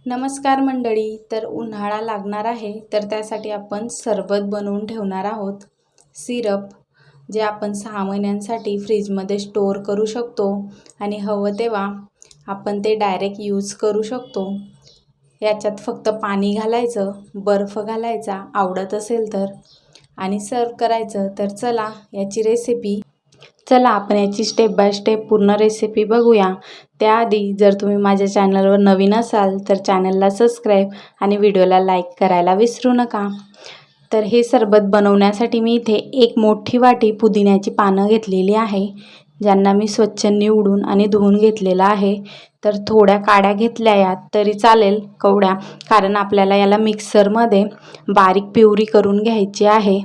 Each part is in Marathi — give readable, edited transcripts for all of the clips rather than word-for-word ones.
नमस्कार मंडळी. तर उन्हाळा लागणार आहे, तर त्यासाठी आपण सरबत बनवून ठेवणार आहोत. सिरप जे आपण 6 महिन्यांसाठी फ्रीजमध्ये स्टोअर करू शकतो आणि हवं तेव्हा आपण ते डायरेक्ट यूज करू शकतो. याच्यात फक्त पाणी घालायचं, बर्फ घालायचा आवडत असेल तर आणि सर्व करायचं. तर चला आपण याची स्टेप बाय स्टेप पूर्ण रेसिपी बघूया. त्याआधी जर तुम्ही माझ्या चॅनलवर नवीन असाल तर चॅनलला सबस्क्राईब आणि व्हिडिओला लाईक करायला विसरू नका. तर हे सरबत बनवण्यासाठी मी इथे एक मोठी वाटी पुदिन्याची पानं घेतलेली आहे, ज्यांना मी स्वच्छ निवडून आणि धुवून घेतलेलं आहे. तर थोड्या काड्या घेतल्या यात तरी चालेल, कवड्या, कारण आपल्याला याला मिक्सरमध्ये बारीक प्युरी करून घ्यायची आहे.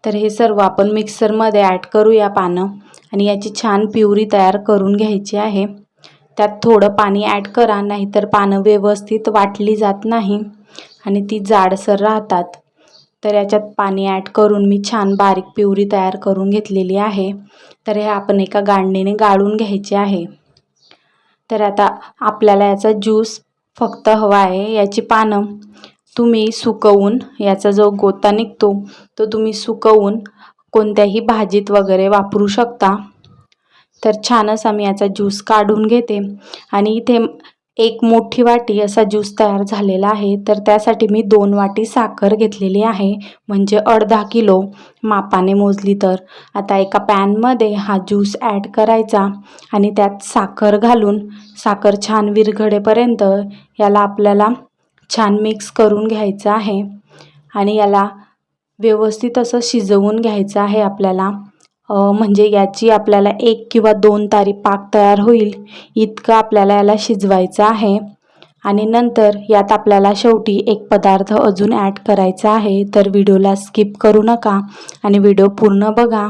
तर हे सर्व आपण मिक्सरमध्ये ॲड करूया पानं आणि याची छान प्युरी तयार करून घ्यायची आहे. त्यात थोडं पाणी ॲड करा, नाहीतर पानं व्यवस्थित वाटली जात नाही आणि ती जाडसर राहतात. तर याच्यात पाणी ॲड करून मी छान बारीक प्युरी तयार करून घेतलेली आहे. तर हे आपण एका गाळणीने गाळून घ्यायचे आहे. तर आता आपल्याला याचा ज्यूस फक्त हवा आहे. याची पानं तुम्ही सुकवून, याचा जो गोता निघतो तो तुम्ही सुकवून कोणत्याही भाजीत वगैरे वापरू शकता. तर छानच आम्ही याचा ज्यूस काढून घेते आणि इथे एक मोठी वाटी असा ज्यूस तयार झालेला आहे. तर त्यासाठी मी 2 वाटी साखर घेतलेली आहे, म्हणजे अर्धा किलो मापाने मोजली तर. आता एका पॅनमध्ये हा ज्यूस ॲड करायचा आणि त्यात साखर घालून साखर छान विरघळेपर्यंत याला आपल्याला छान मिक्स करून घ्यायचं आहे आणि याला व्यवस्थित असं शिजवून घ्यायचं आहे आपल्याला. म्हणजे याची आपल्याला 1 किंवा 2 तारी पाक तयार होईल इतकं आपल्याला याला शिजवायचं आहे. आणि नंतर यात आपल्याला शेवटी एक पदार्थ अजून ॲड करायचा आहे. तर व्हिडिओला स्किप करू नका आणि व्हिडिओ पूर्ण बघा.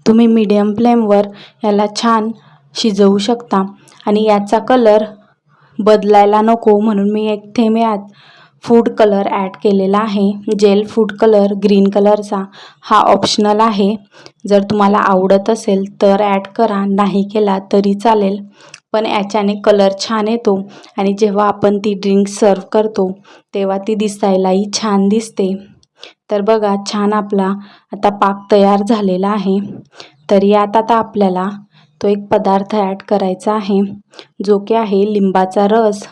तुम्ही मीडियम फ्लेमवर याला छान शिजवू शकता आणि याचा कलर बदलायला नको म्हणून मी एक थेंब यात फूड कलर ॲड केलेला आहे. जेल फूड कलर ग्रीन कलरचा. हा ऑप्शनल आहे, जर तुम्हाला आवडत असेल तर ॲड करा, नाही केला तरी चालेल. पण याच्याने कलर छान येतो आणि जेव्हा आपण ती ड्रिंक सर्व करतो तेव्हा ती दिसायलाही छान दिसते. तर बघा, छान आपला आता पाक तयार झालेला आहे. तर यात आता आपल्याला तो एक पदार्थ ॲड करायचा आहे, जो की आहे लिंबाचा रस.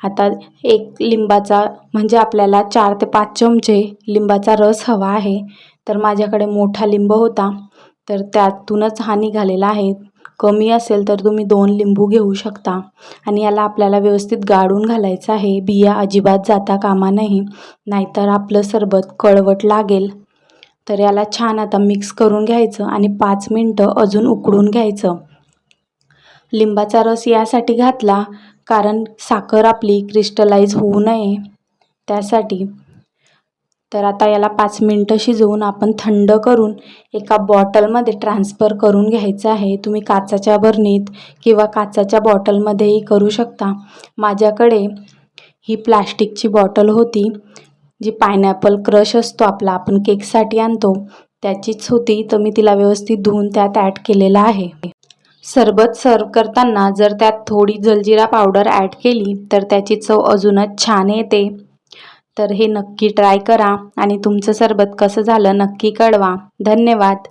आता एक लिंबाचा म्हणजे आपल्याला 4 ते 5 चमचे लिंबाचा रस हवा आहे. तर माझ्याकडे मोठा लिंब होता, तर त्यातूनच हा निघालेला आहे. कमी असेल तर तुम्ही 2 लिंबू घेऊ शकता आणि याला आपल्याला व्यवस्थित गाळून घालायचं आहे. बिया अजिबात जाता कामा नये, नाहीतर आपलं सरबत कळवट लागेल. तर याला छान आता मिक्स करून घ्यायचं आणि 5 मिनटं अजून उकळून घ्यायचं. लिंबाचा रस यासाठी घातला कारण साखर आपली क्रिस्टलाइज होऊ नये त्यासाठी. तर आता याला 5 मिनटं शिजवून आपण थंड करून एका बॉटलमध्ये ट्रान्सफर करून घ्यायचं आहे. तुम्ही काचेच्या बरणीत किंवा काचेच्या बॉटलमध्येही करू शकता. माझ्याकडे ही प्लास्टिकची बॉटल होती, जी पायनॅपल क्रश असतो आपला, आपण केकसाठी आणतो, त्याचीच होती. तर मी तिला व्यवस्थित धुवून त्यात ॲड केलेलं आहे. सरबत सर्व करताना जर त्यात थोडी जलजिरा पावडर ॲड केली तर त्याची चव अजूनच छान येते. तर हे नक्की ट्राय करा आणि तुमचं सरबत कसं झालं नक्की कळवा. धन्यवाद.